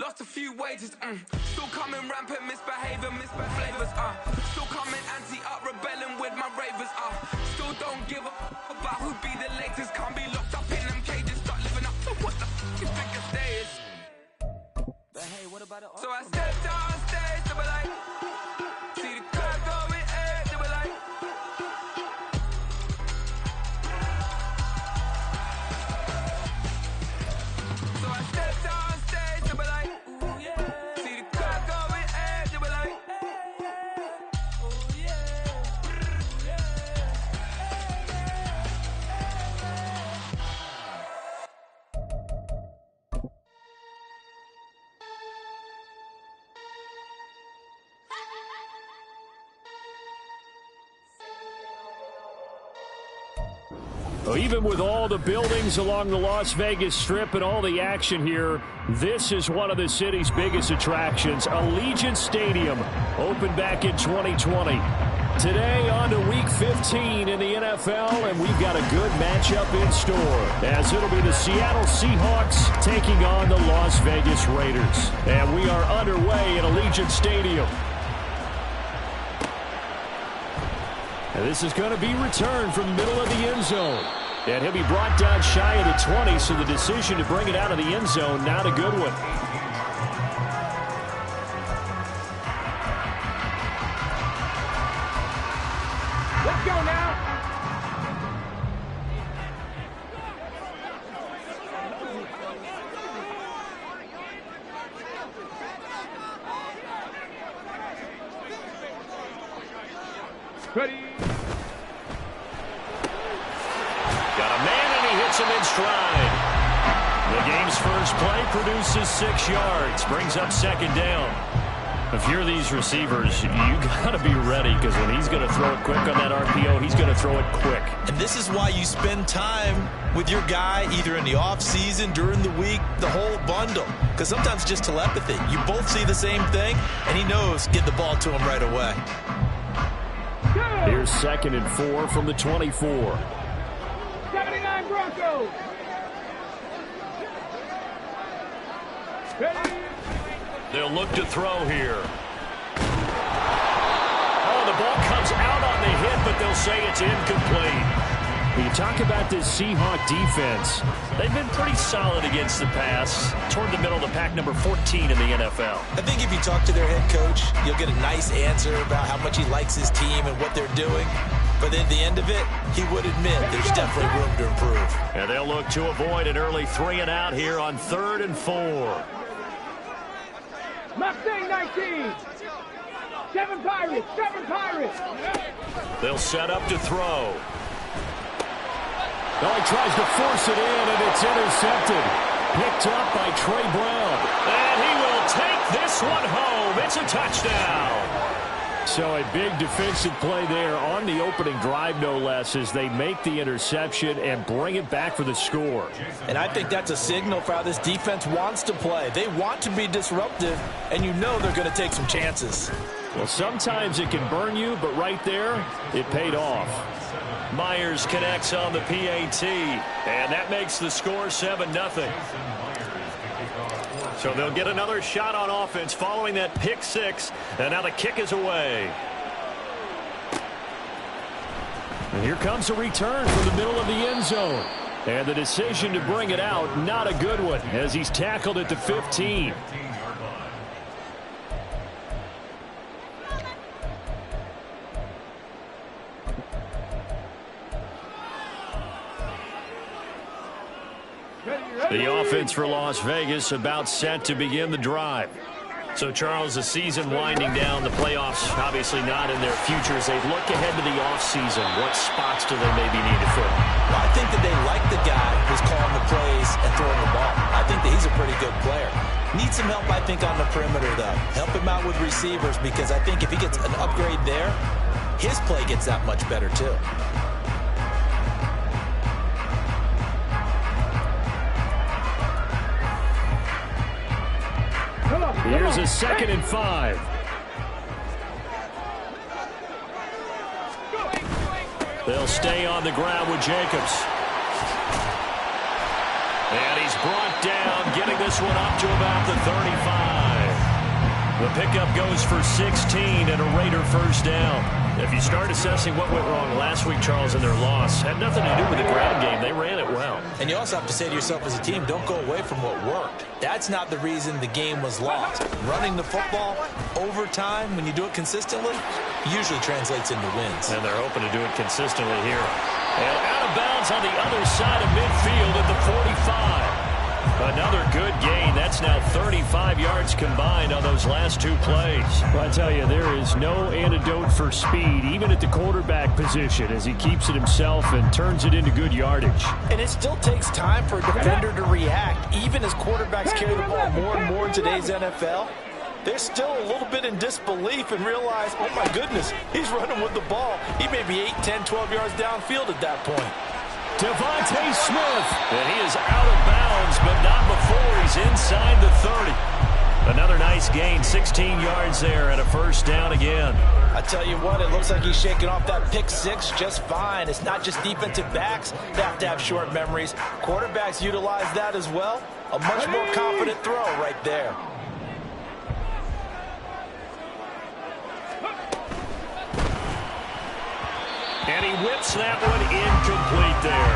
lost a few wages. Still coming rampant, misbehaving, flavors. Still coming anti-up, rebelling with my ravers. Still don't give a about who be the latest. Can't be locked up in them cages. Start living up to what the you think a day is. But hey, what about it? So I stepped on stage, they were like, see the crowd going air, they were like. So I stepped on stage, they were like, ooh yeah. See the crowd going air, they were like, ooh yeah, yeah. Well, even with all the buildings along the Las Vegas Strip and all the action here, this is one of the city's biggest attractions. Allegiant Stadium opened back in 2020. Today on to Week 15 in the NFL, and we've got a good matchup in store, as it'll be the Seattle Seahawks taking on the Las Vegas Raiders. And we are underway in Allegiant Stadium. And this is going to be returned from the middle of the end zone. And he'll be brought down shy of the 20, so the decision to bring it out of the end zone, not a good one. Let's go now. Ready. Got a man, and he hits him in stride. The game's first play produces 6 yards, brings up second down. If you're these receivers, you got to be ready, because when he's going to throw it quick on that RPO, he's going to throw it quick. And this is why you spend time with your guy, either in the offseason, during the week, the whole bundle. Because sometimes it's just telepathy. You both see the same thing, and he knows get the ball to him right away. Here's 2nd and 4 from the 24. 79 Broncos. Ready. They'll look to throw here. Oh, the ball comes out on the hit, but they'll say it's incomplete. When you talk about this Seahawk defense, they've been pretty solid against the pass, toward the middle of the pack, number 14 in the NFL. I think if you talk to their head coach, you'll get a nice answer about how much he likes his team and what they're doing. But at the end of it, he would admit there's definitely room to improve. And they'll look to avoid an early 3-and-out here on 3rd and 4. Mustang 19. 7 Pirates. 7 Pirates. They'll set up to throw. Oh, he tries to force it in, and it's intercepted. Picked up by Trey Brown. And he will take this one home. It's a touchdown. So a big defensive play there on the opening drive, no less, as they make the interception and bring it back for the score. And I think that's a signal for how this defense wants to play. They want to be disruptive, and you know they're going to take some chances. Well, sometimes it can burn you, but right there, it paid off. Myers connects on the PAT, and that makes the score 7-0. So they'll get another shot on offense following that pick 6, and now the kick is away. And here comes a return from the middle of the end zone. And the decision to bring it out, not a good one, as he's tackled at the 15. The offense for Las Vegas about set to begin the drive. So, Charles, the season winding down, the playoffs obviously not in their futures. They look ahead to the offseason. What spots do they maybe need to fill? Well, I think that they like the guy who's calling the plays and throwing the ball. I think that he's a pretty good player. Needs some help, I think, on the perimeter, though. Help him out with receivers, because I think if he gets an upgrade there, his play gets that much better, too. Here's a 2nd and 5. They'll stay on the ground with Jacobs. And he's brought down, getting this one up to about the 35. The pickup goes for 16 and a Raider first down. If you start assessing what went wrong last week, Charles, in their loss, had nothing to do with the ground game. They ran it well. And you also have to say to yourself as a team, don't go away from what worked. That's not the reason the game was lost. Running the football over time, when you do it consistently, usually translates into wins. And they're hoping to do it consistently here. And out of bounds on the other side of midfield at the 45. Another good gain. That's now 35 yards combined on those last two plays. Well, I tell you, there is no antidote for speed, even at the quarterback position, as he keeps it himself and turns it into good yardage. And it still takes time for a defender to react. Even as quarterbacks carry the ball more and more in today's NFL, they're still a little bit in disbelief and realize, oh my goodness, he's running with the ball. He may be 8, 10, 12 yards downfield at that point. Devontae Smith, and he is out of bounds, but not before he's inside the 30. Another nice gain, 16 yards there, and a first down again. I tell you what, it looks like he's shaking off that pick six just fine. It's not just defensive backs that have to have short memories. Quarterbacks utilize that as well. A much more confident throw right there. And he whips that one incomplete there.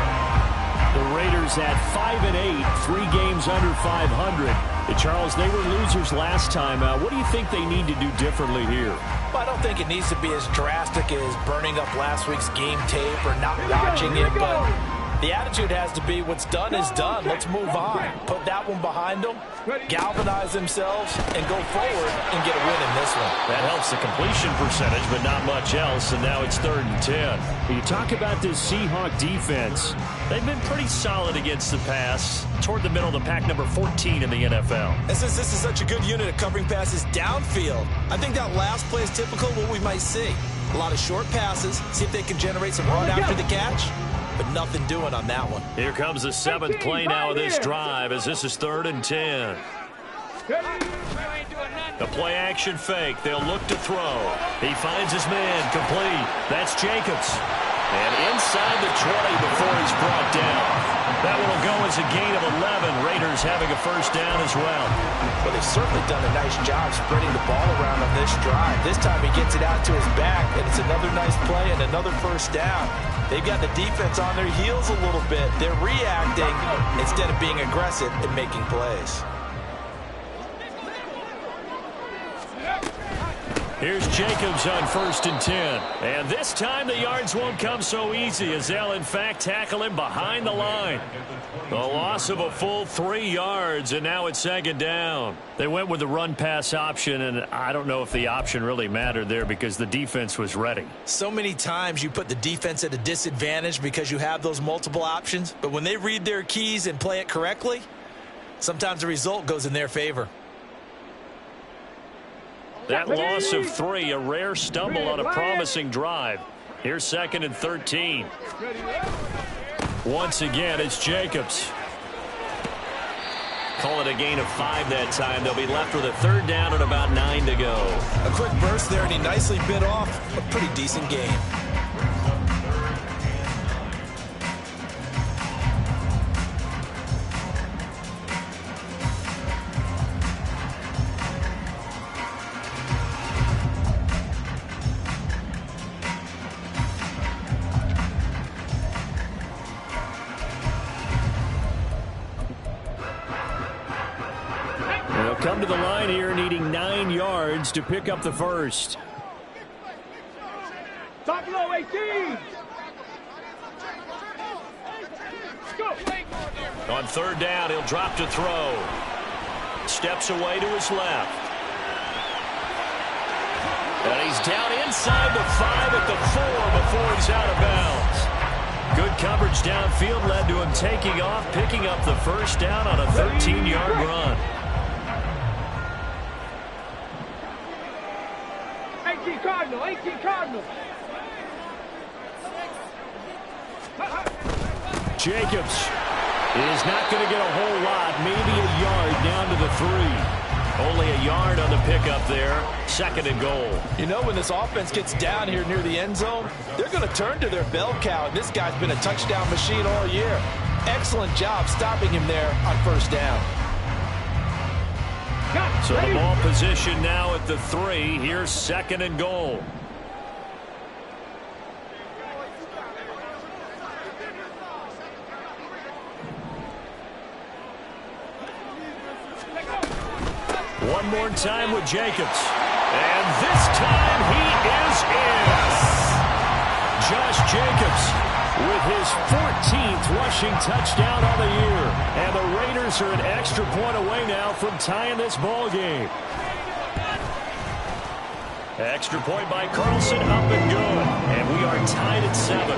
The Raiders at 5-8, 3 games under 500. And Charles, they were losers last time. What do you think they need to do differently here? Well, I don't think it needs to be as drastic as burning up last week's game tape or not watching it, but the attitude has to be what's done is done. Let's move on. Put that one behind them, galvanize themselves, and go forward and get a win in this one. That helps the completion percentage, but not much else, and now it's 3rd and 10. You talk about this Seahawk defense. They've been pretty solid against the pass, toward the middle of the pack, number 14 in the NFL. And since this is such a good unit at covering passes downfield, I think that last play is typical of what we might see. A lot of short passes, see if they can generate some run after the catch. But nothing doing on that one. Here comes the 7th play now of this drive as this is 3rd and 10. The play action fake. They'll look to throw. He finds his man complete. That's Jacobs. And inside the 20 before he's brought down. That one will go as a gain of 11. Raiders having a first down as well. Well, they've certainly done a nice job spreading the ball around on this drive. This time he gets it out to his back, and it's another nice play and another first down. They've got the defense on their heels a little bit. They're reacting instead of being aggressive and making plays. Here's Jacobs on 1st and 10. And this time the yards won't come so easy as they'll, in fact, tackle him behind the line. The loss of a full 3 yards, and now it's 2nd down. They went with the run-pass option, and I don't know if the option really mattered there because the defense was ready. So many times you put the defense at a disadvantage because you have those multiple options, but when they read their keys and play it correctly, sometimes the result goes in their favor. That loss of 3, a rare stumble on a promising drive. Here's 2nd and 13. Once again, it's Jacobs. Call it a gain of 5 that time. They'll be left with a 3rd down and about 9 to go. A quick burst there, and he nicely bit off a pretty decent game. Come to the line here, needing 9 yards to pick up the first. Top low, 18. Go. On 3rd down, he'll drop to throw. Steps away to his left. And he's down inside the 5 at the 4 before he's out of bounds. Good coverage downfield led to him taking off, picking up the first down on a 13-yard run. 18 Cardinals. Jacobs is not going to get a whole lot, maybe a yard down to the 3. Only a yard on the pickup there. 2nd and goal. You know, when this offense gets down here near the end zone, they're going to turn to their bell cow, and this guy's been a touchdown machine all year. excellent job stopping him there on first down. So the ball position now at the 3. Here's 2nd and goal. One more time with Jacobs. And this time he is in. Josh Jacobs with his 14th rushing touchdown on the year. And the Raiders are an extra point away now from tying this ball game. Extra point by Carlson, up and good. And we are tied at 7.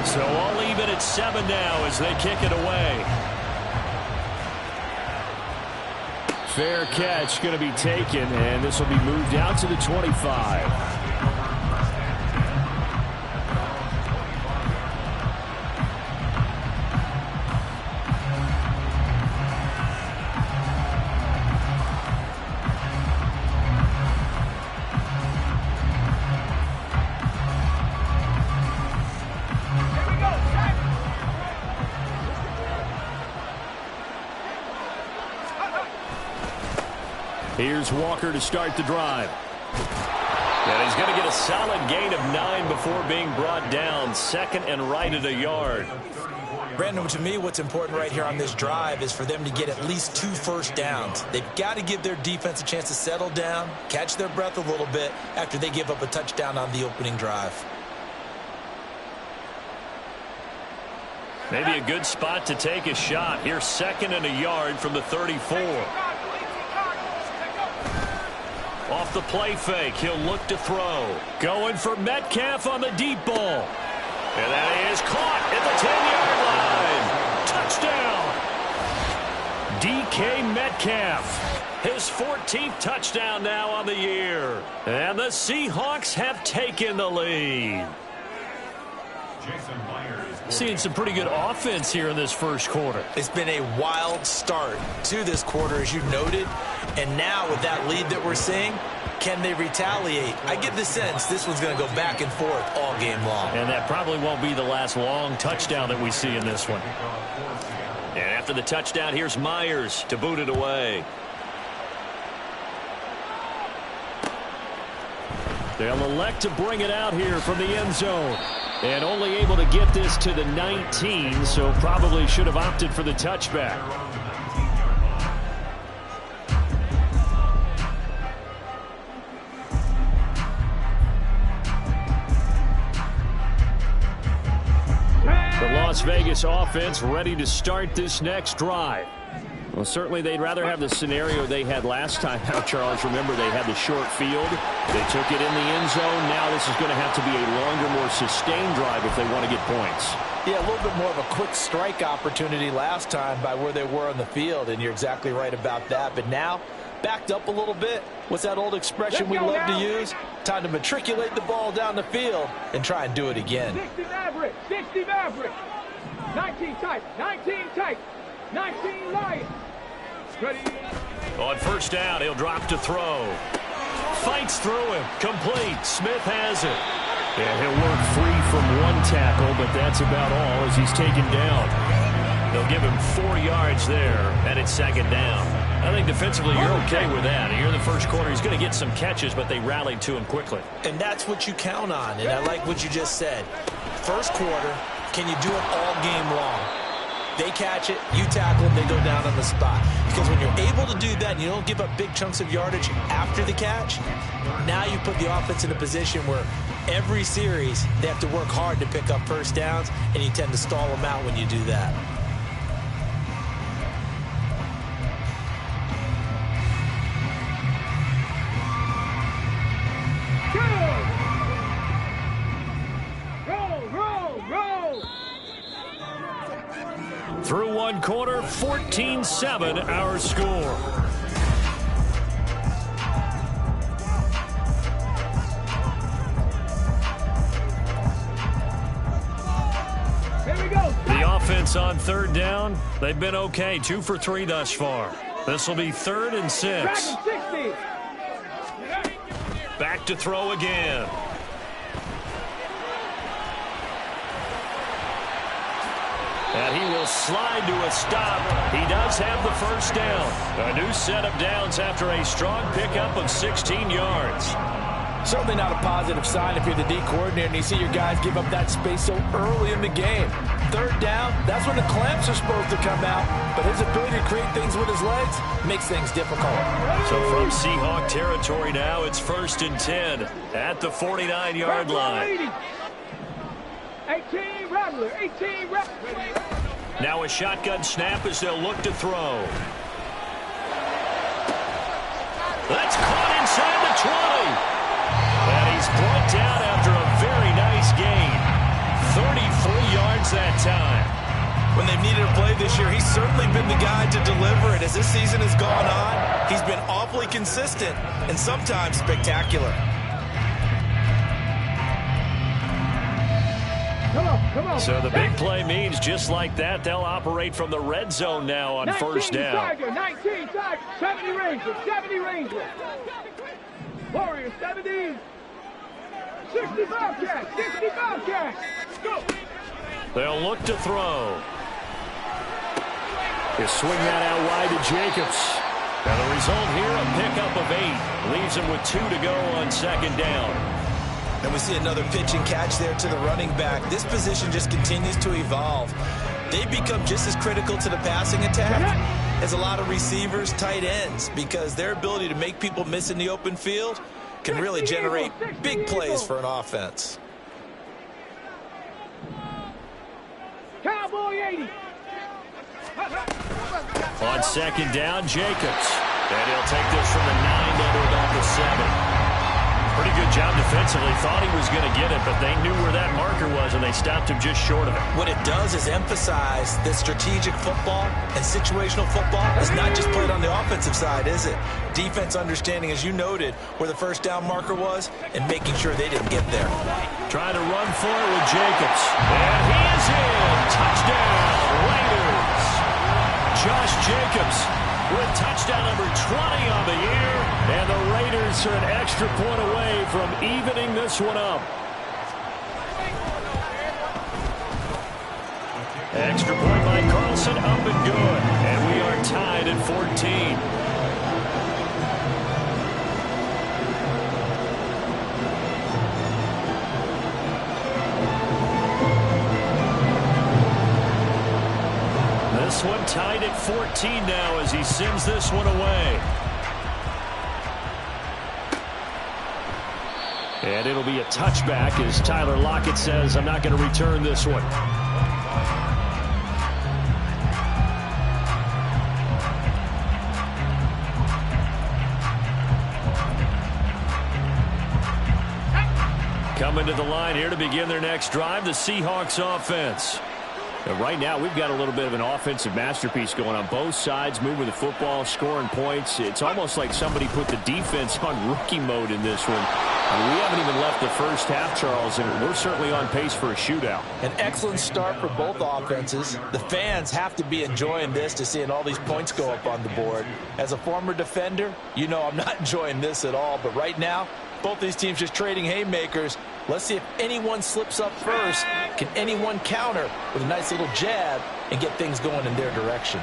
So all even at 7 now as they kick it away. Fair catch going to be taken, and this will be moved out to the 25. Here's Walker to start the drive. And he's going to get a solid gain of 9 before being brought down. 2nd and right at a yard. Brandon, to me, what's important right here on this drive is for them to get at least 2 first downs. They've got to give their defense a chance to settle down, catch their breath a little bit after they give up a touchdown on the opening drive. Maybe a good spot to take a shot. Here's 2nd and a yard from the 34. Off the play fake, he'll look to throw. Going for Metcalf on the deep ball. And that is caught at the 10-yard line. Touchdown. DK Metcalf. His 14th touchdown now on the year. And the Seahawks have taken the lead. Seeing some pretty good offense here in this first quarter. It's been a wild start to this quarter, as you noted. And now with that lead that we're seeing, can they retaliate? I get the sense this one's going to go back and forth all game long. And that probably won't be the last long touchdown that we see in this one. And after the touchdown, here's Myers to boot it away. They'll elect to bring it out here from the end zone. And only able to get this to the 19, so probably should have opted for the touchback. The Las Vegas offense ready to start this next drive. Well, certainly they'd rather have the scenario they had last time out, Charles. Remember, they had the short field. They took it in the end zone. Now this is going to have to be a longer, more sustained drive if they want to get points. Yeah, a little bit more of a quick strike opportunity last time by where they were on the field, and you're exactly right about that. But now, backed up a little bit. What's that old expression we love to use? Time to matriculate the ball down the field and try and do it again. 60 Maverick, 60 Maverick. 19 tight, 19 tight, 19 Lions. Ready. On first down, he'll drop to throw. Fights through him. Complete. Smith has it. And he'll work free from one tackle, but that's about all as he's taken down. They'll give him 4 yards there, and it's 2nd down. I think defensively you're okay with that. Here in the first quarter, he's going to get some catches, but they rallied to him quickly. And that's what you count on, and I like what you just said. First quarter, can you do it all game long? They catch it, you tackle them, they go down on the spot. Because when you're able to do that and you don't give up big chunks of yardage after the catch, now you put the offense in a position where every series they have to work hard to pick up first downs, and you tend to stall them out when you do that. Through one quarter, 14-7 our score. Here we go. The offense on third down, they've been okay. 2 for 3 thus far. This will be 3rd and 6. Back in 60. Back back to throw again. And he will slide to a stop. He does have the first down. A new set of downs after a strong pickup of 16 yards. Certainly not a positive sign if you're the D coordinator and you see your guys give up that space so early in the game. Third down, that's when the clamps are supposed to come out. But his ability to create things with his legs makes things difficult. So from Seahawk territory now, it's 1st and 10 at the 49-yard line. 18 Rattler, 18 Rattler. Now a shotgun snap as they'll look to throw. That's caught inside the 20. And he's brought down after a very nice gain. 33 yards that time. When they've needed a play this year, he's certainly been the guy to deliver it. As this season has gone on, he's been awfully consistent and sometimes spectacular. Come on. So the big play means just like that, they'll operate from the red zone now on first down. 19 Tiger, 70 Rangers. Warriors, 70. 65 catch. Go. They'll look to throw. He'll swing that out wide to Jacobs. And the result here, a pickup of 8. Leaves him with 2 to go on second down. And we see another pitch and catch there to the running back. This position just continues to evolve. They become just as critical to the passing attack as a lot of receivers, tight ends, because their ability to make people miss in the open field can really generate big plays for an offense. Cowboy 80. On second down, Jacobs. And he'll take this from the 9 down to about the 7. Pretty good job defensively. Thought he was going to get it, but they knew where that marker was, and they stopped him just short of it. What it does is emphasize that strategic football and situational football is not just played on the offensive side, is it? Defense understanding, as you noted, where the first down marker was and making sure they didn't get there. Trying to run for it with Jacobs. And he is in. Touchdown, Raiders. Josh Jacobs with touchdown number 20 on the year. And the Raiders are an extra point away from evening this one up. Extra point by Carlson, up and good. And we are tied at 14. This one tied at 14 now as he sends this one away. And it'll be a touchback as Tyler Lockett says, I'm not going to return this one. Coming to the line here to begin their next drive, the Seahawks offense. And right now, we've got a little bit of an offensive masterpiece going on both sides, moving the football, scoring points. It's almost like somebody put the defense on rookie mode in this one. We haven't even left the first half, Charles, and we're certainly on pace for a shootout. An excellent start for both offenses. The fans have to be enjoying this to seeing all these points go up on the board. As a former defender, you know I'm not enjoying this at all. But right now, both these teams just trading haymakers. Let's see if anyone slips up first. Can anyone counter with a nice little jab and get things going in their direction?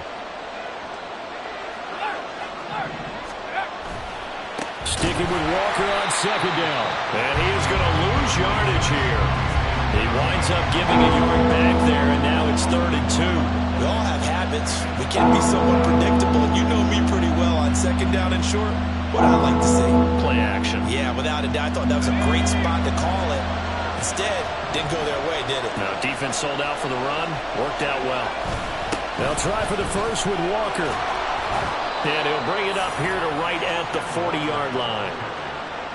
Sticking with Walker on second down. And he is going to lose yardage here. He winds up giving a yard back there, and now it's 3rd and 2. We all have habits. We can be somewhat predictable, and you know me pretty well on second down and short. What I like to see. Play action. Yeah, without a doubt. I thought that was a great spot to call it. Instead, didn't go their way, did it? Now, defense sold out for the run. Worked out well. They'll try for the first with Walker. And he'll bring it up here to right at the 40-yard line.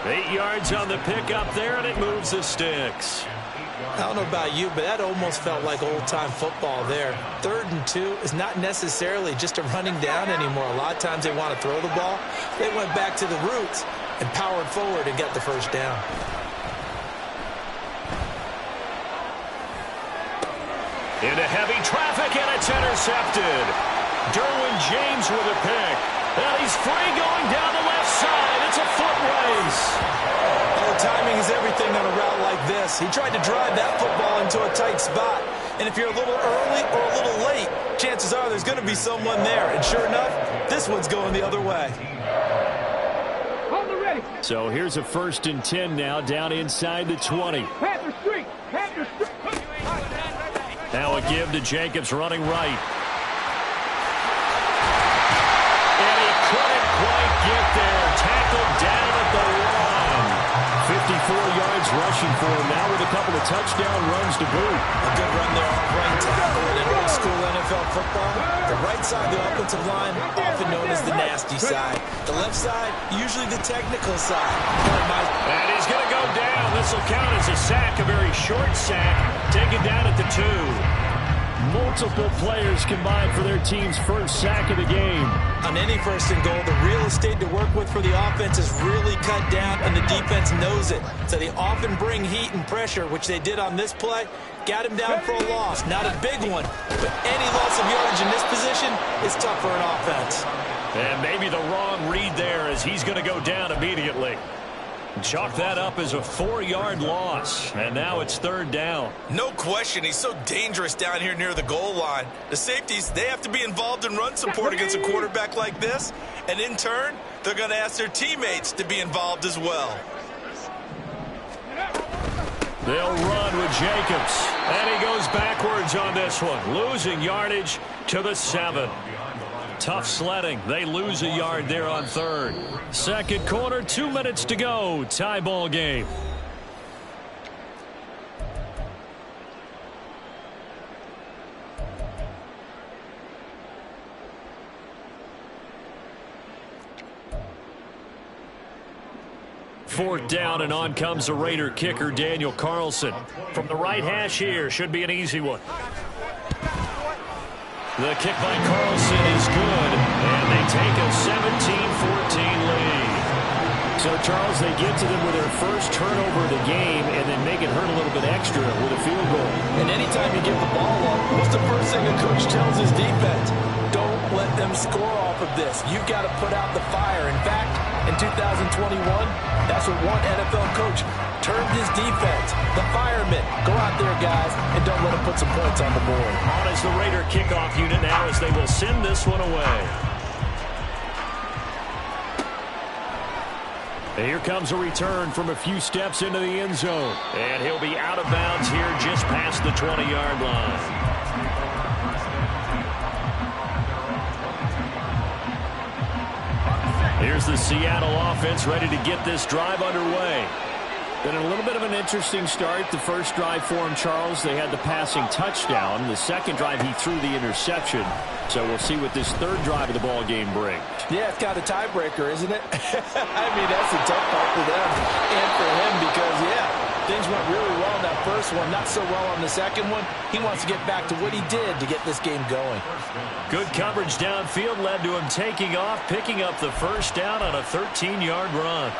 8 yards on the pickup there, and it moves the sticks. I don't know about you, but that almost felt like old-time football there. 3rd and 2 is not necessarily just a running down anymore. A lot of times they want to throw the ball. They went back to the roots and powered forward and got the first down. Into heavy traffic, and it's intercepted. Derwin James with a pick. And he's free going down the left side. It's a foot race. I Well, timing is everything on a route like this. He tried to drive that football into a tight spot. And if you're a little early or a little late, chances are there's going to be someone there. And sure enough, this one's going the other way. So here's a 1st and 10 now, down inside the 20. Panther Street! Panther Street! Now a give to Jacobs running right. And he couldn't quite get there. Tackled down at the line. 54 yards rushing for him now with a couple of touchdown runs to boot. A good run there off right tackle in old school NFL football. The right side of the offensive line, often known as the nasty side. The left side, usually the technical side. And he's going to go down. This will count as a sack, a very short sack. Taken down at the 2. Multiple players combined for their team's first sack of the game. On any 1st and goal, the real estate to work with for the offense is really cut down, and the defense knows it. So they often bring heat and pressure, which they did on this play. Got him down for a loss. Not a big one, but any loss of yardage in this position is tough for an offense. And maybe the wrong read there as he's going to go down immediately. Chalk that up as a 4-yard loss, and now it's 3rd down. No question, he's so dangerous down here near the goal line. The safeties, they have to be involved in run support against a quarterback like this, and in turn, they're going to ask their teammates to be involved as well. They'll run with Jacobs, and he goes backwards on this one, losing yardage to the 7. Tough sledding. They lose a yard there on 3rd. 2nd quarter, 2 minutes to go. Tie ball game. Fourth down, and on comes the Raider kicker, Daniel Carlson. From the right hash here, should be an easy one. The kick by Carlson is good, and they take a 17-14 lead. So, Charles, they get to them with their first turnover of the game and then make it hurt a little bit extra with a field goal. And anytime you give the ball up, what's the first thing a coach tells his defense? Don't let them score off of this. You've got to put out the fire. In fact, in 2021, that's what one NFL coach termed his defense. The firemen. Go out there, guys, and don't let them put some points on the board. On is the Raider kickoff unit now as they will send this one away. And here comes a return from a few steps into the end zone. And he'll be out of bounds here just past the 20-yard line. Here's the Seattle offense ready to get this drive underway. Been a little bit of an interesting start. The first drive for him, Charles, they had the passing touchdown. The second drive, he threw the interception. So we'll see what this 3rd drive of the ball game brings. Yeah, it's got a tiebreaker, isn't it? I mean, that's a tough part for them and for him because, yeah, things went really well in that first one, not so well on the second one. He wants to get back to what he did to get this game going. Good coverage downfield led to him taking off, picking up the first down on a 13-yard run.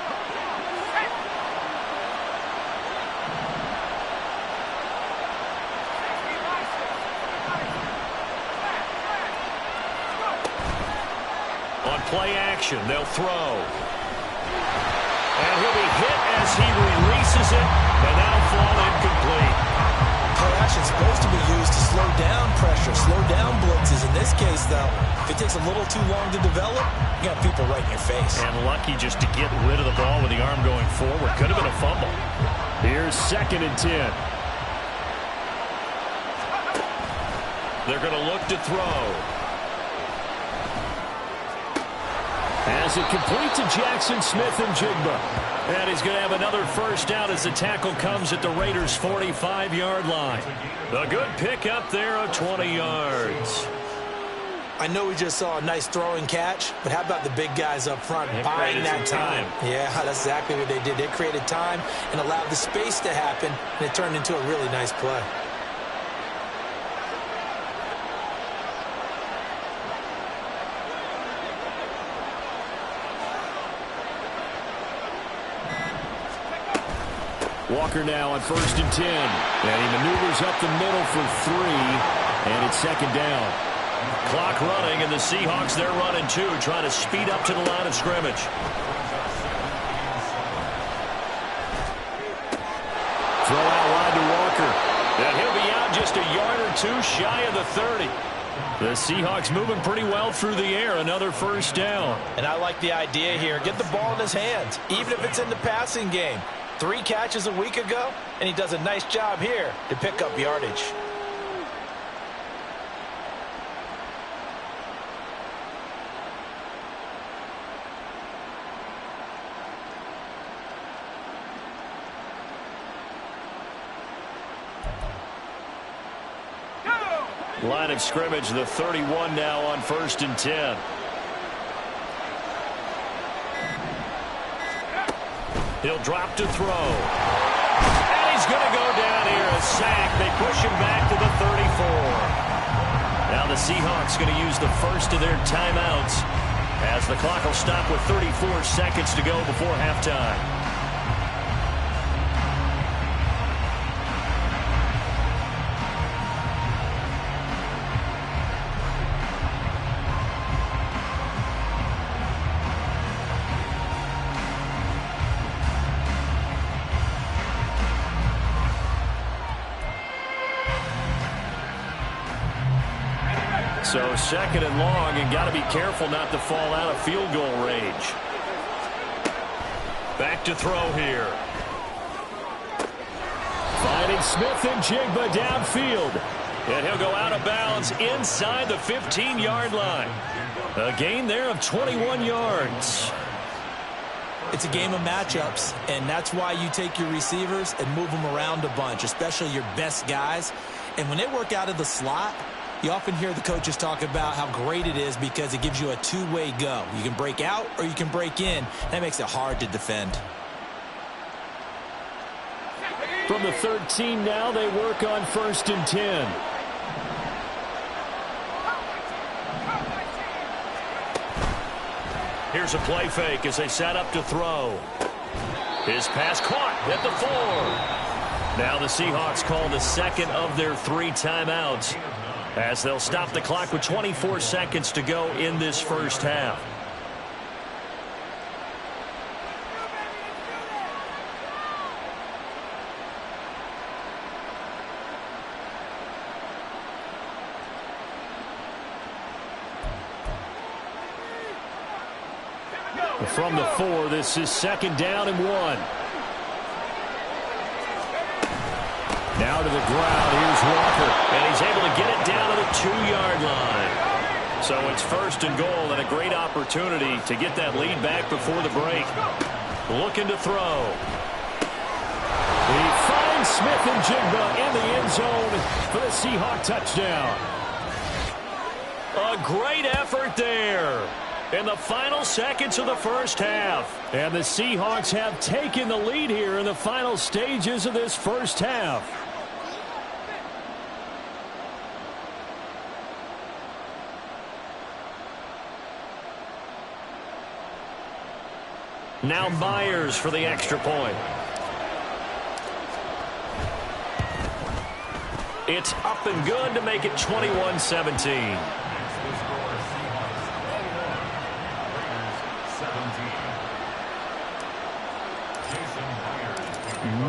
On play action, they'll throw. And he'll be hit as he releases it, and that'll fall incomplete. Play action's supposed to be used to slow down pressure, slow down blitzes. In this case, though, if it takes a little too long to develop, you got people right in your face. And lucky just to get rid of the ball with the arm going forward. Could have been a fumble. Here's 2nd and 10. They're going to look to throw. As it complete to Jackson Smith and Jigba. And he's going to have another first down as the tackle comes at the Raiders' 45-yard line. A good pick up there of 20 yards. I know we just saw a nice throwing catch, but how about the big guys up front buying that time? Yeah, that's exactly what they did. They created time and allowed the space to happen, and it turned into a really nice play. Walker now on 1st and 10. And he maneuvers up the middle for 3. And it's 2nd down. Clock running, and the Seahawks, they're running too, trying to speed up to the line of scrimmage. Throw out wide to Walker. And he'll be out just a yard or two shy of the 30. The Seahawks moving pretty well through the air. Another first down. And I like the idea here. Get the ball in his hands, even if it's in the passing game. 3 catches a week ago, and he does a nice job here to pick up yardage. Line of scrimmage, the 31 now on 1st and 10. He'll drop to throw. And he's going to go down here, a sack. They push him back to the 34. Now the Seahawks going to use the first of their timeouts as the clock will stop with 34 seconds to go before halftime. So 2nd and long, and got to be careful not to fall out of field goal range. Back to throw here. Finding Smith and Jigba downfield. And he'll go out of bounds inside the 15-yard line. A gain there of 21 yards. It's a game of matchups, and that's why you take your receivers and move them around a bunch, especially your best guys. And when they work out of the slot, you often hear the coaches talk about how great it is because it gives you a two-way go. You can break out or you can break in. That makes it hard to defend. From the 13 now, they work on 1st and 10. Here's a play fake as they set up to throw. His pass caught at the 4. Now the Seahawks call the second of their 3 timeouts, as they'll stop the clock with 24 seconds to go in this first half. From the 4, this is 2nd down and 1. Now to the ground, here's Walker, and he's able to get it down to the 2-yard line. So it's 1st and goal, and a great opportunity to get that lead back before the break. Looking to throw. He finds Smith and Jigba in the end zone for the Seahawk touchdown. A great effort there in the final seconds of the first half. And the Seahawks have taken the lead here in the final stages of this first half. Now Myers for the extra point. It's up and good to make it 21-17.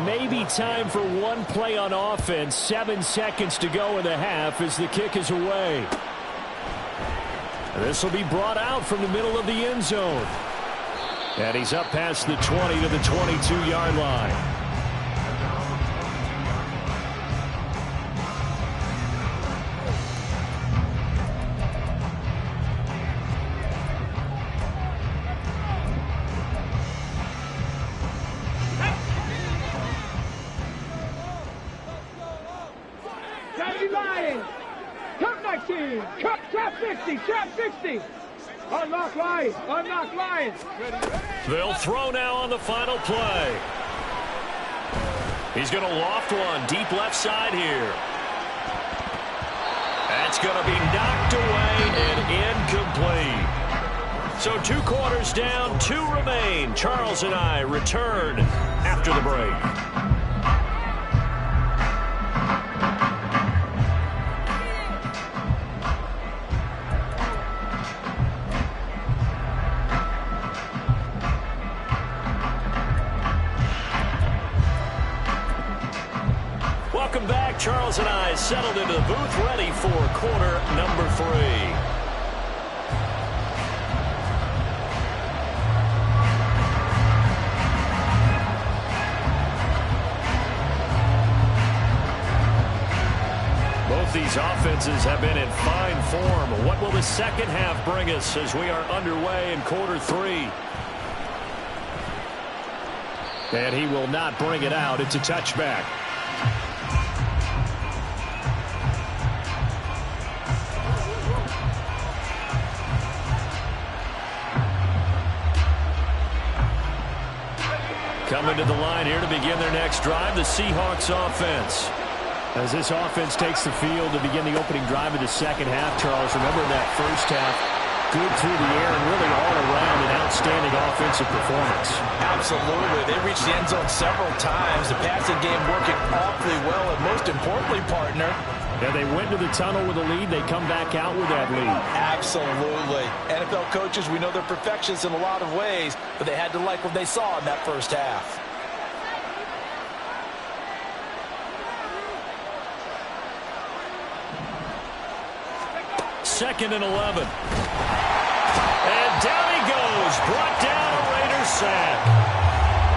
Maybe time for one play on offense. 7 seconds to go in the half as the kick is away. This will be brought out from the middle of the end zone. And he's up past the 20 to the 22-yard line. Trap 60. Unlock Lions. Unlock Lions. They'll throw now on the final play. He's going to loft one deep left side here. That's going to be knocked away and incomplete. So 2 quarters down, 2 remain. Charles and I return after the break. settled into the booth, ready for quarter number 3. Both these offenses have been in fine form. What will the second half bring us as we are underway in quarter 3? And he will not bring it out. It's a touchback. Coming to the line here to begin their next drive, the Seahawks offense. As this offense takes the field to begin the opening drive of the second half, Charles, remember in that first half, good through the air and really all around an outstanding offensive performance. Absolutely. They reached the end zone several times. The passing game working awfully well, and most importantly, partner, yeah, they went to the tunnel with a lead. They come back out with that lead. Absolutely. NFL coaches, we know they're perfectionists in a lot of ways, but they had to like what they saw in that first half. Second and 11. And down he goes. Brought down a Raiders sack.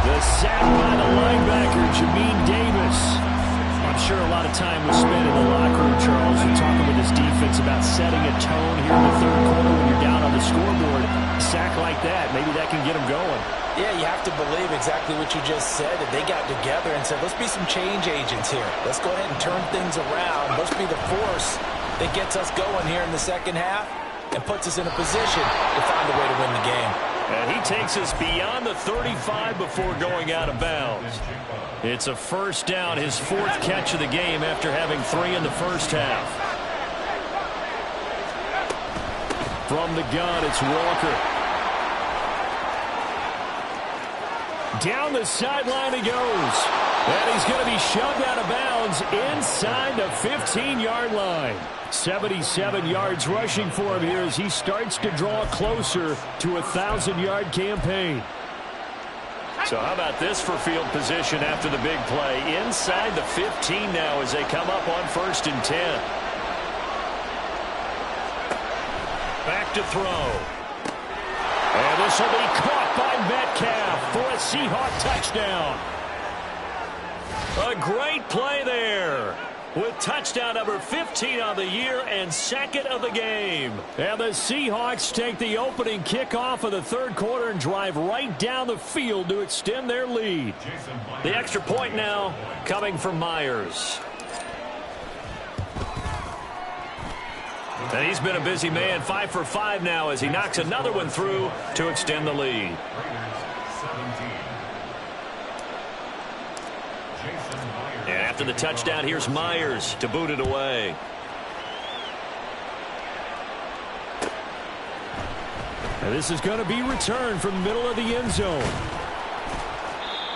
The sack by the linebacker, Jamin Davis. I'm sure a lot of time was spent in the locker room, Charles, and talking with his defense about setting a tone here in the third quarter when you're down on the scoreboard. A sack like that, maybe that can get him going. Yeah, you have to believe exactly what you just said, that they got together and said, let's be some change agents here. Let's go ahead and turn things around. Let's be the force that gets us going here in the second half and puts us in a position to find a way to win the game. And he takes us beyond the 35 before going out of bounds. It's a first down, his 4th catch of the game after having 3 in the first half. From the gun, it's Walker. Down the sideline he goes. And he's going to be shoved out of bounds inside the 15-yard line. 77 yards rushing for him here as he starts to draw closer to a 1,000-yard campaign. So how about this for field position after the big play? Inside the 15 now as they come up on 1st and 10. Back to throw. And this will be caught by Metcalf for a Seahawk touchdown. A great play there with touchdown number 15 on the year and 2nd of the game. And the Seahawks take the opening kickoff of the third quarter and drive right down the field to extend their lead. The extra point now coming from Myers. And he's been a busy man, 5 for 5 now as he knocks another one through to extend the lead. And after the touchdown, here's Myers to boot it away. And this is going to be returned from the middle of the end zone.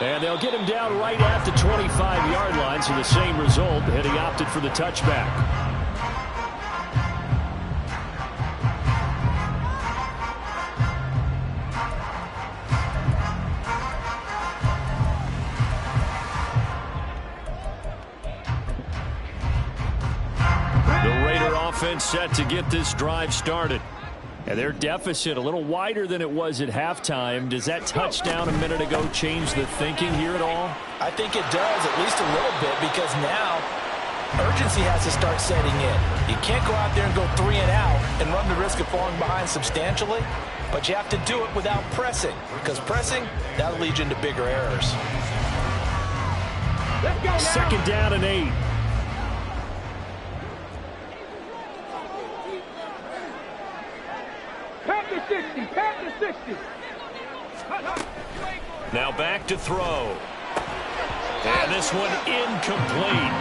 And they'll get him down right at the 25-yard line, so the same result, and he opted for the touchback. Offense set to get this drive started. And their deficit a little wider than it was at halftime. Does that touchdown a minute ago change the thinking here at all? I think it does, at least a little bit, because now urgency has to start setting in. You can't go out there and go 3 and out and run the risk of falling behind substantially, but you have to do it without pressing, because pressing, that'll lead you into bigger errors. Second down and 8. Pat to 60. Now back to throw. And this one incomplete.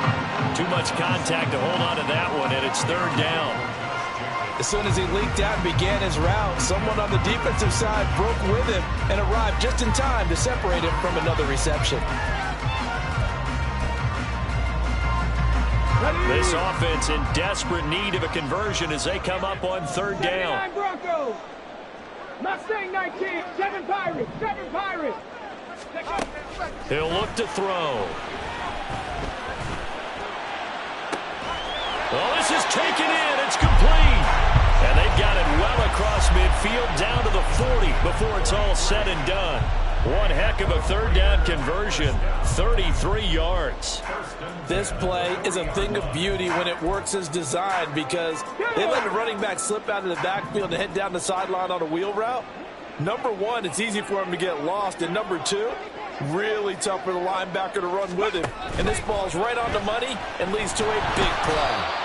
Too much contact to hold on to that one, and it's 3rd down. As soon as he leaked out and began his route, someone on the defensive side broke with him and arrived just in time to separate him from another reception. This offense in desperate need of a conversion as they come up on 3rd down. Broncos. Mustang 19, 7 Pirates, 7 Pirates. He'll look to throw. Oh, this is taken in. It's complete. And they've got it well across midfield down to the 40 before it's all said and done. One heck of a third down conversion, 33 yards. This play is a thing of beauty when it works as designed because they let the running back slip out of the backfield and head down the sideline on a wheel route. Number one, it's easy for him to get lost. And number two, really tough for the linebacker to run with him. And this ball's right on the money and leads to a big play.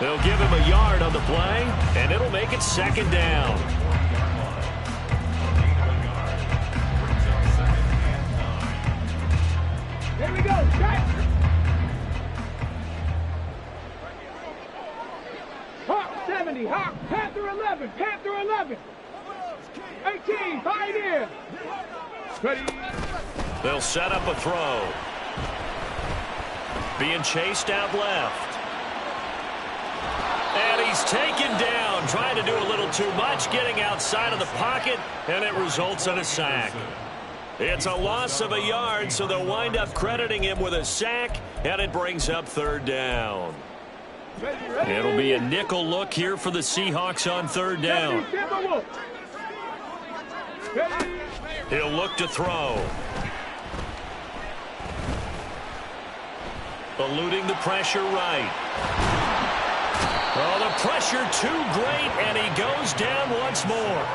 They'll give him a yard on the play, and it'll make it second down. Here we go, check. Hawk 70, Hawk, Panther 11, Panther 11. 18, Pioneer. Ready. They'll set up a throw. Being chased out left. And he's taken down, trying to do a little too much, getting outside of the pocket, and it results in a sack. It's a loss of a yard, so they'll wind up crediting him with a sack, and it brings up third down. It'll be a nickel look here for the Seahawks on third down. He'll look to throw. Eluding the pressure right. Oh, the pressure too great, and he goes down once more.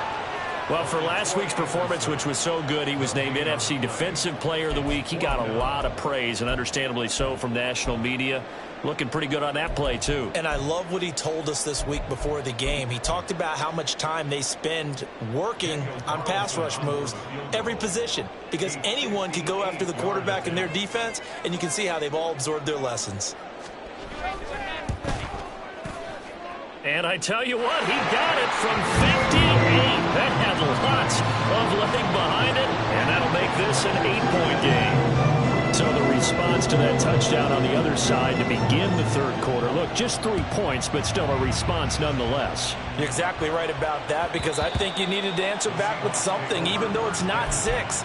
Well, for last week's performance, which was so good, he was named NFC Defensive Player of the Week. He got a lot of praise, and understandably so, from national media. Looking pretty good on that play, too. And I love what he told us this week before the game. He talked about how much time they spend working on pass rush moves, every position, because anyone could go after the quarterback in their defense, and you can see how they've all absorbed their lessons. And I tell you what, he got it from 58. That had lots of leg behind it, and that'll make this an 8-point game. So the response to that touchdown on the other side to begin the third quarter. Look, just 3 points, but still a response nonetheless. You're exactly right about that because I think you needed to answer back with something, even though it's not 6.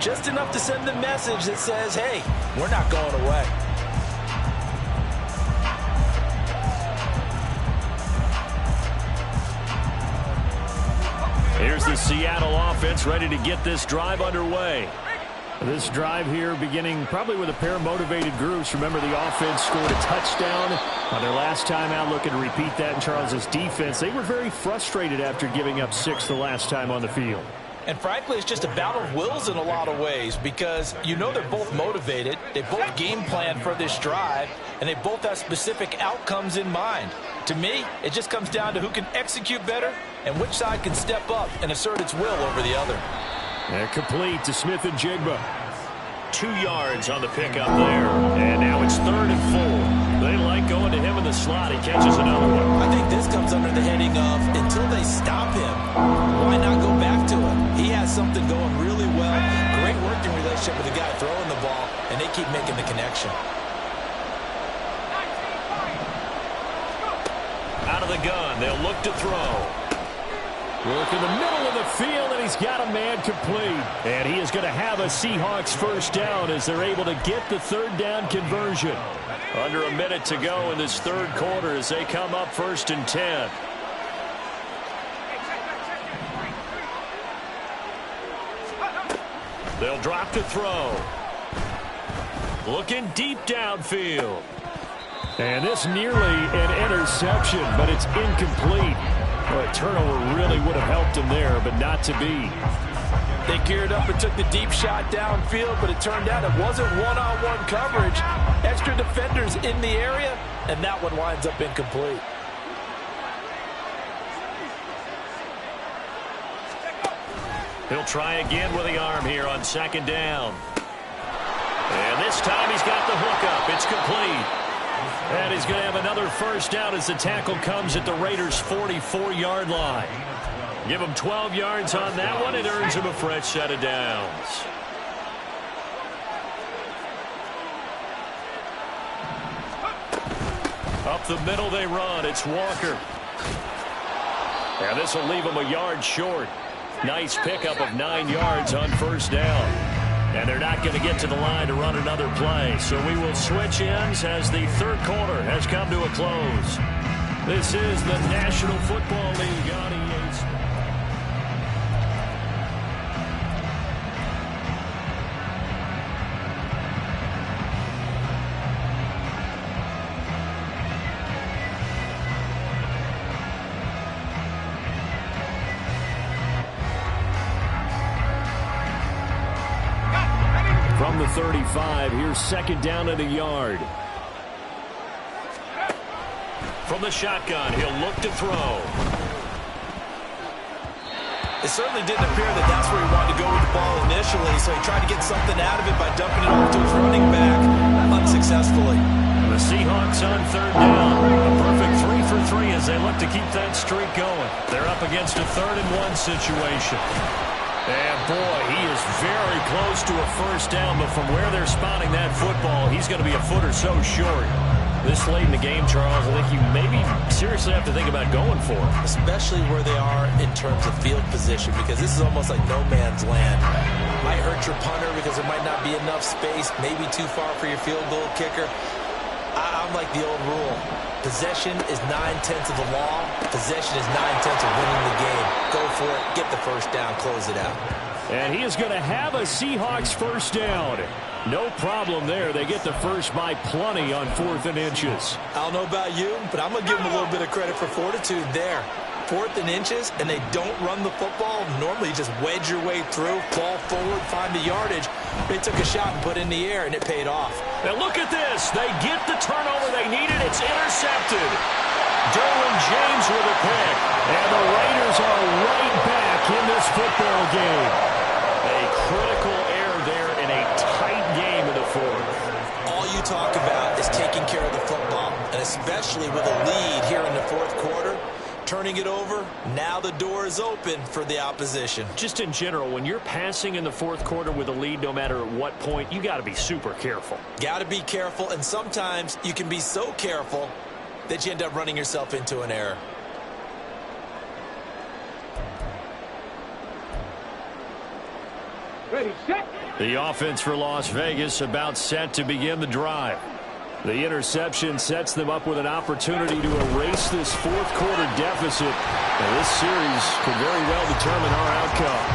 Just enough to send a message that says, hey, we're not going away. Here's the Seattle offense ready to get this drive underway. This drive here beginning probably with a pair of motivated groups. Remember, the offense scored a touchdown on their last time out, looking to repeat that in Charles's defense. They were very frustrated after giving up 6 the last time on the field. And frankly, it's just a battle of wills in a lot of ways because you know they're both motivated, they both game plan for this drive, and they both have specific outcomes in mind. To me, it just comes down to who can execute better and which side can step up and assert its will over the other. And complete to Smith and Jigba. 2 yards on the pickup there. And now it's 3rd and 4. They like going to him in the slot. He catches another one. I think this comes under the heading of until they stop him, why not go back to him? He has something going really well. Great working relationship with the guy throwing the ball, and they keep making the connection. Out of the gun, they'll look to throw. Work in the middle of the field, and he's got a man complete. And he is going to have a Seahawks first down as they're able to get the third down conversion. Under a minute to go in this third quarter as they come up 1st and 10. They'll drop to throw. Looking deep downfield. And this nearly an interception, but it's incomplete. Well, a turnover really would have helped him there, but not to be. They geared up and took the deep shot downfield, but it turned out it wasn't one-on-one coverage. Extra defenders in the area, and that one winds up incomplete. He'll try again with the arm here on 2nd down. And this time he's got the hook up. It's complete. And he's going to have another first down as the tackle comes at the Raiders' 44-yard line. Give him 12 yards on that one. It earns him a fresh set of downs. Up the middle they run. It's Walker. And this will leave him a yard short. Nice pickup of 9 yards on first down. And they're not going to get to the line to run another play. So we will switch ends as the third quarter has come to a close. This is the National Football League on EA Sports. From the 35, here's second down at a yard. From the shotgun, he'll look to throw. It certainly didn't appear that that's where he wanted to go with the ball initially, so he tried to get something out of it by dumping it off to his running back unsuccessfully. The Seahawks on third down. A perfect 3 for 3 as they look to keep that streak going. They're up against a 3rd-and-1 situation. And, boy, he is very close to a first down, but from where they're spotting that football, he's going to be a foot or so short. This late in the game, Charles, I think you maybe seriously have to think about going for it. Especially where they are in terms of field position, because this is almost like no man's land. Might hurt your punter because there might not be enough space, maybe too far for your field goal kicker. I'm like the old rule. Possession is 9/10 of the law. Possession is 9/10 of winning the game. Go for it. Get the first down. Close it out. And he is going to have a Seahawks first down. No problem there. They get the first by plenty on 4th and inches. I don't know about you, but I'm going to give them a little bit of credit for fortitude there. 4th and inches, and they don't run the football. Normally, you just wedge your way through, fall forward, find the yardage. They took a shot and put it in the air, and it paid off. And look at this. They get the turnover they needed. It's intercepted. Derwin James with a pick. And the Raiders are right back in this football game. A critical error there in a tight game in the 4th. All you talk about is taking care of the football, and especially with a lead here in the 4th quarter. Turning it over, now the door is open for the opposition. Just in general, when you're passing in the 4th quarter with a lead, no matter at what point, you got to be super careful. Got to be careful, and sometimes you can be so careful that you end up running yourself into an error. Ready, set. The offense for Las Vegas about set to begin the drive. The interception sets them up with an opportunity to erase this 4th quarter deficit. And this series could very well determine our outcome.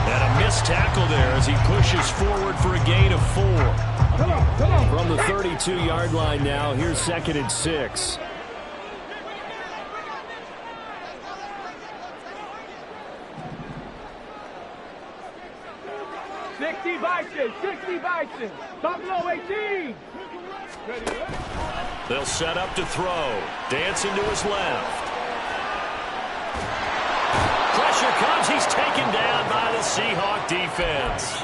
And a missed tackle there as he pushes forward for a gain of 4. Come on. From the 32-yard line now, here's 2nd and 6. Sixty Bison. Top low 18. They'll set up to throw. Dancing to his left. Pressure comes. He's taken down by the Seahawk defense.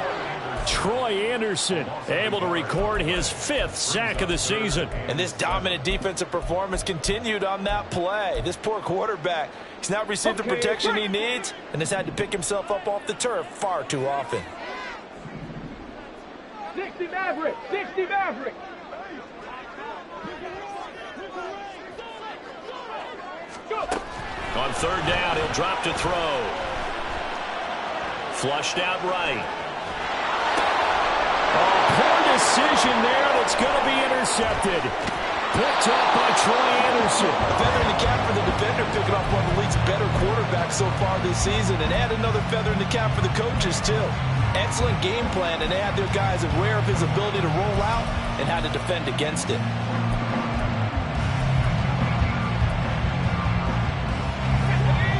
Troy Anderson able to record his 5th sack of the season. And this dominant defensive performance continued on that play. This poor quarterback, he's not received the protection he needs and has had to pick himself up off the turf far too often. 60 Maverick. On 3rd down, he'll drop to throw. Flushed out right. Oh, poor decision there, and it's going to be intercepted. Picked up by Troy Anderson. Feather in the cap for the defender, picking up one of the league's better quarterbacks so far this season, and add another feather in the cap for the coaches, too. Excellent game plan, and they had their guys aware of his ability to roll out and how to defend against it.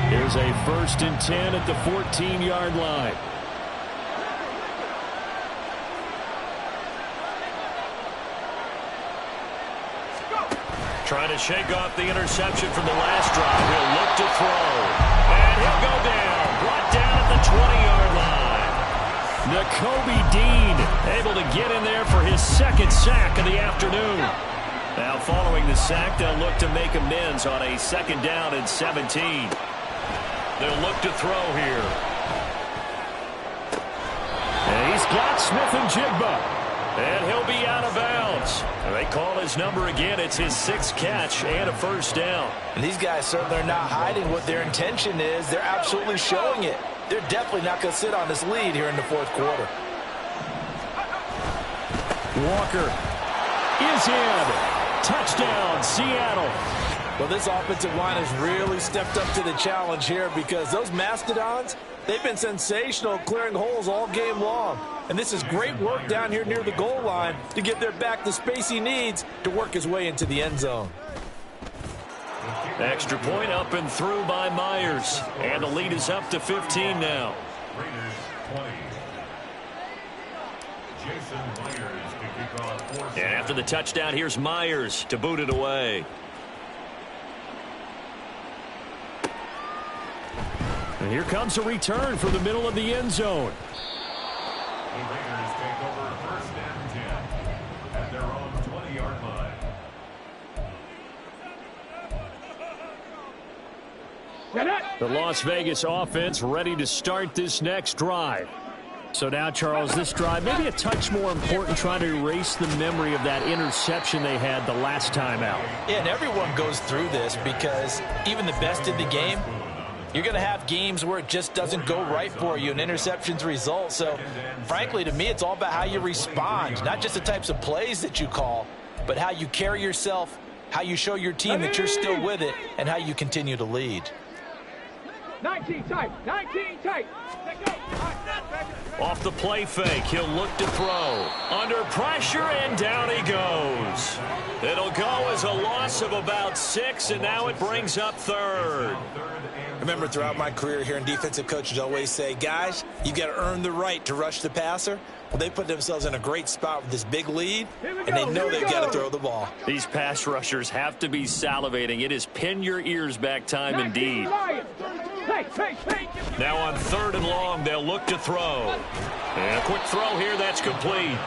Here's a 1st and 10 at the 14-yard line. Trying to shake off the interception from the last drive. He'll look to throw. And he'll go down. Brought down at the 20-yard line. Nakobe Dean able to get in there for his 2nd sack of the afternoon. Now following the sack, they'll look to make amends on a 2nd down and 17. They'll look to throw here. And he's got Smith and Jigba. And he'll be out of bounds. And they call his number again. It's his 6th catch and a first down. And these guys certainly are not hiding what their intention is. They're absolutely showing it. They're definitely not going to sit on this lead here in the 4th quarter. Walker is in. Touchdown, Seattle. Well, this offensive line has really stepped up to the challenge here because those Mastodons, they've been sensational clearing holes all game long. And this is great work down here near the goal line to give their back the space he needs to work his way into the end zone. Extra point up and through by Myers. And the lead is up to 15 now. And after the touchdown, here's Myers to boot it away. And here comes a return from the middle of the end zone. The Raiders take over 1st and 10 at their own 20-yard line. The Las Vegas offense ready to start this next drive. So now, Charles, this drive maybe a touch more important, trying to erase the memory of that interception they had the last time out. Yeah, and everyone goes through this because even the best in the game, you're going to have games where it just doesn't go right for you and interceptions result. So, frankly, to me, it's all about how you respond, not just the types of plays that you call, but how you carry yourself, how you show your team that you're still with it, and how you continue to lead. 19 tight, 19 tight. Off the play fake, he'll look to throw. Under pressure, and down he goes. It'll go as a loss of about 6, and now it brings up 3rd. Remember, throughout my career here in defensive coaches always say, guys, you got to earn the right to rush the passer. Well, they put themselves in a great spot with this big lead, and they know they've got to throw the ball. These pass rushers have to be salivating. It is pin your ears back time indeed. Now on 3rd and long, they'll look to throw. And a quick throw here, that's complete.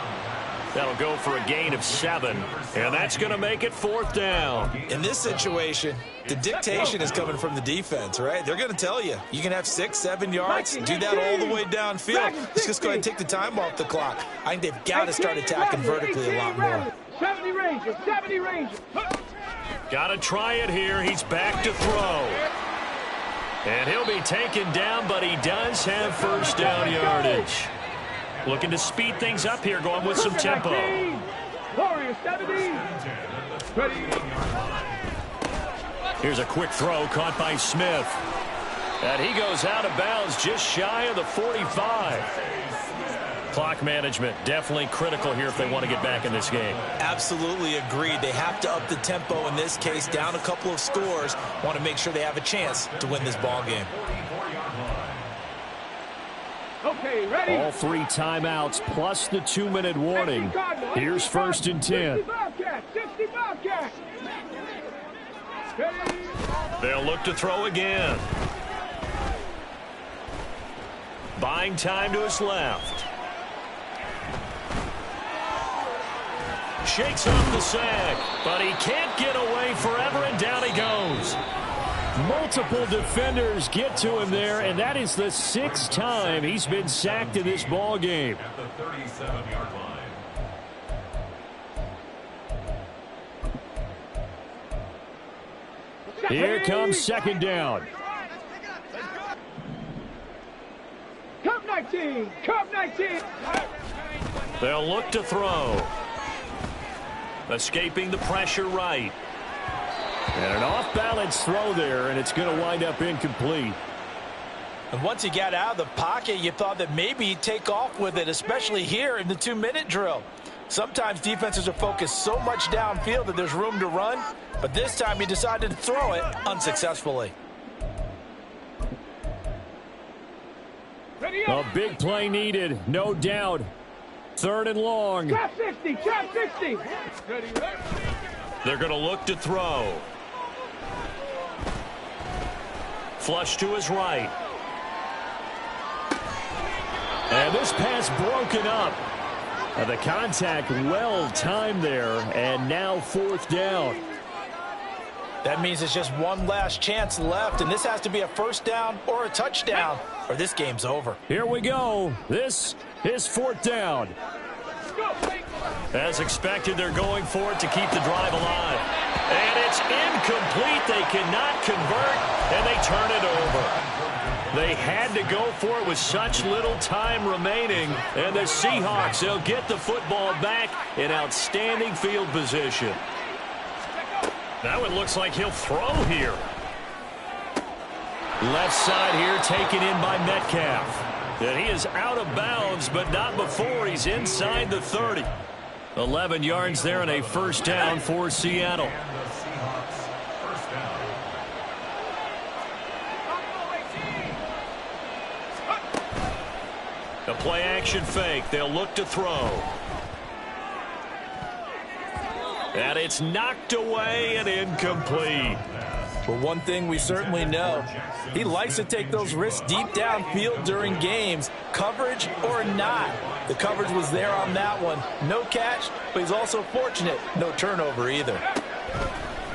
That'll go for a gain of 7, and that's going to make it 4th down. In this situation, the dictation is coming from the defense, right? They're going to tell you, you can have 6, 7 yards, do that all the way downfield. Let's just go ahead and take the time off the clock. I think they've got to start attacking vertically a lot more. 70 Rangers, 70 Rangers. Got to try it here. He's back to throw. And he'll be taken down, but he does have 1st down yardage. Looking to speed things up here, going with some tempo. Warriors 70. Here's a quick throw caught by Smith. And he goes out of bounds just shy of the 45. Clock management definitely critical here if they want to get back in this game. Absolutely agreed. They have to up the tempo in this case, down a couple of scores. Want to make sure they have a chance to win this ball game. Okay, ready. All 3 timeouts plus the 2-minute warning. Here's 1st and 10. 60 Bobcats. They'll look to throw again. Buying time to his left. Shakes off the sack, but he can't get away forever, and down he goes. Multiple defenders get to him there, and that is the 6th time he's been sacked in this ball game. At the 37-yard line. Here comes 2nd down. Cup 19, Cup 19. They'll look to throw. Escaping the pressure right. And an off-balance throw there, and it's going to wind up incomplete. And once he got out of the pocket, you thought that maybe he'd take off with it, especially here in the 2-minute drill. Sometimes defenses are focused so much downfield that there's room to run, but this time he decided to throw it unsuccessfully. A big play needed, no doubt. 3rd and long. Trap 60, trap 60. They're going to look to throw. Flush to his right. And this pass broken up. The contact well timed there, and now 4th down. That means it's just one last chance left, and this has to be a 1st down or a touchdown, or this game's over. Here we go. This is 4th down. As expected, they're going for it to keep the drive alive. And it's incomplete. They cannot convert, and they turn it over. They had to go for it with such little time remaining. And the Seahawks, they'll get the football back in outstanding field position. Now it looks like he'll throw here. Left side here taken in by Metcalf. And he is out of bounds, but not before he's inside the 30. 11 yards there and a first down for Seattle. A play action fake. They'll look to throw. And it's knocked away and incomplete. Well, one thing we certainly know, he likes to take those risks deep downfield during games, coverage or not. The coverage was there on that one. No catch, but he's also fortunate. No turnover either.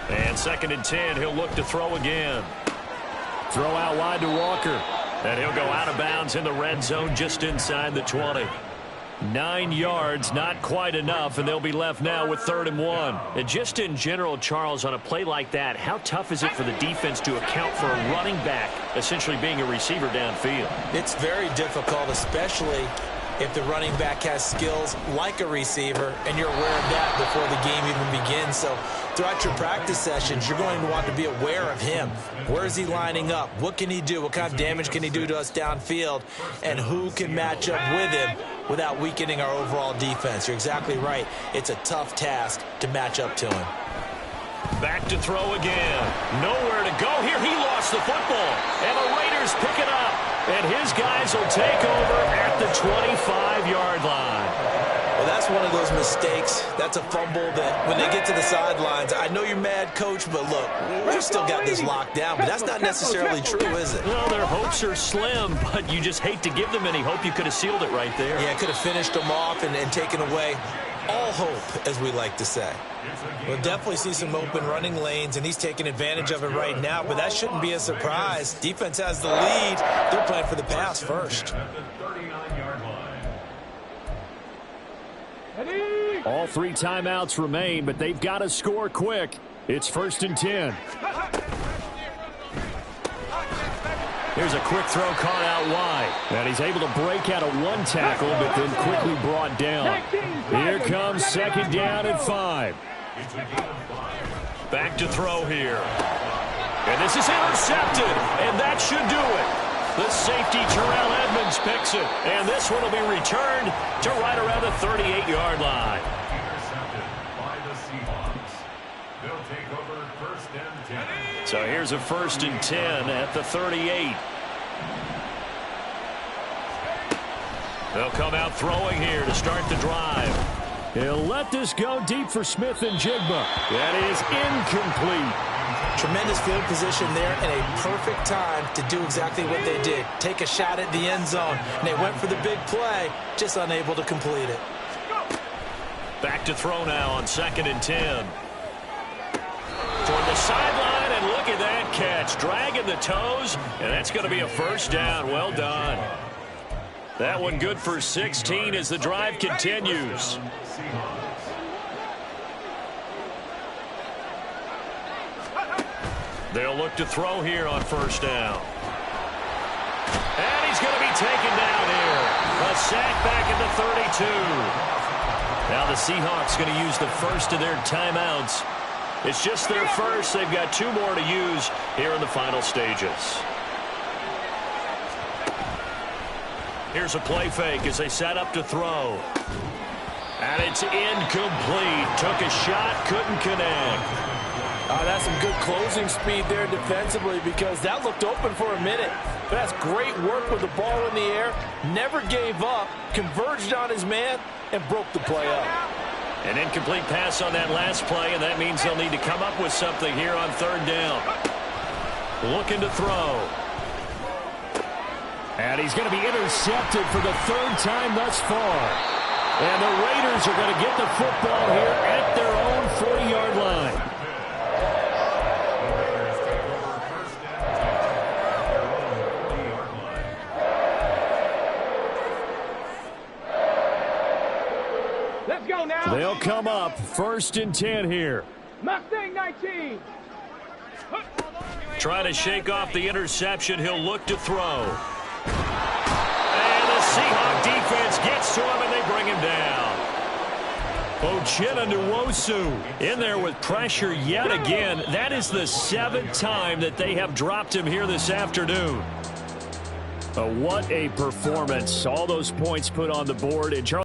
And 2nd and 10, he'll look to throw again. Throw out wide to Walker. And he'll go out of bounds in the red zone just inside the 20. 9 yards, not quite enough, and they'll be left now with 3rd and 1. And just in general, Charles, on a play like that, how tough is it for the defense to account for a running back essentially being a receiver downfield? It's very difficult, especially if the running back has skills like a receiver, and you're aware of that before the game even begins. So throughout your practice sessions, you're going to want to be aware of him. Where is he lining up? What can he do? What kind of damage can he do to us downfield? And who can match up with him without weakening our overall defense? You're exactly right. It's a tough task to match up to him. Back to throw again. Nowhere to go here. He lost the football. And the Raiders pick it up. And his guys will take over at the 25-yard line. Well, that's one of those mistakes. That's a fumble that when they get to the sidelines, I know you're mad, Coach, but look, we've still got this locked down. But that's not necessarily true, is it? Well, their hopes are slim, but you just hate to give them any hope. You could have sealed it right there. Yeah, could have finished them off and taken away all hope, as we like to say. We'll definitely see some open running lanes, and he's taking advantage of it right now, but that shouldn't be a surprise. Defense has the lead. They're playing for the pass first. All 3 timeouts remain, but they've got to score quick. It's 1st and 10. Here's a quick throw caught out wide. And he's able to break out of one tackle, but then quickly brought down. Here comes 2nd down and 5. Back to throw here. And this is intercepted, and that should do it. The safety, Terrell Edmonds, picks it. And this one will be returned to right around the 38-yard line. Intercepted by the Seahawks. They'll take over 1st and 10. So here's a 1st and 10 at the 38. They'll come out throwing here to start the drive. He'll let this go deep for Smith and Jigba. That is incomplete. Tremendous field position there and a perfect time to do exactly what they did. Take a shot at the end zone. And they went for the big play, just unable to complete it. Back to throw now on 2nd and 10. Toward the sideline, and look at that catch. Dragging the toes, and that's going to be a 1st down. Well done. That one good for 16 as the drive continues. They'll look to throw here on 1st down. And he's going to be taken down here. A sack back at the 32. Now the Seahawks going to use the first of their timeouts. It's just their first. They've got 2 more to use here in the final stages. Here's a play fake as they set up to throw. And it's incomplete. Took a shot, couldn't connect. That's some good closing speed there defensively because that looked open for a minute. But that's great work with the ball in the air. Never gave up, converged on his man, and broke the play up. An incomplete pass on that last play, and that means they'll need to come up with something here on 3rd down. Looking to throw. And he's going to be intercepted for the 3rd time thus far. And the Raiders are going to get the football here at their own 40-yard line. Let's go now. They'll come up 1st and 10 here. Mustang 19. 19. Trying to shake off the interception. He'll look to throw. And the Seahawk defense gets to him, and they bring him down. Uchenna in there with pressure yet again. That is the 7th time that they have dropped him here this afternoon. What a performance. All those points put on the board. And Charles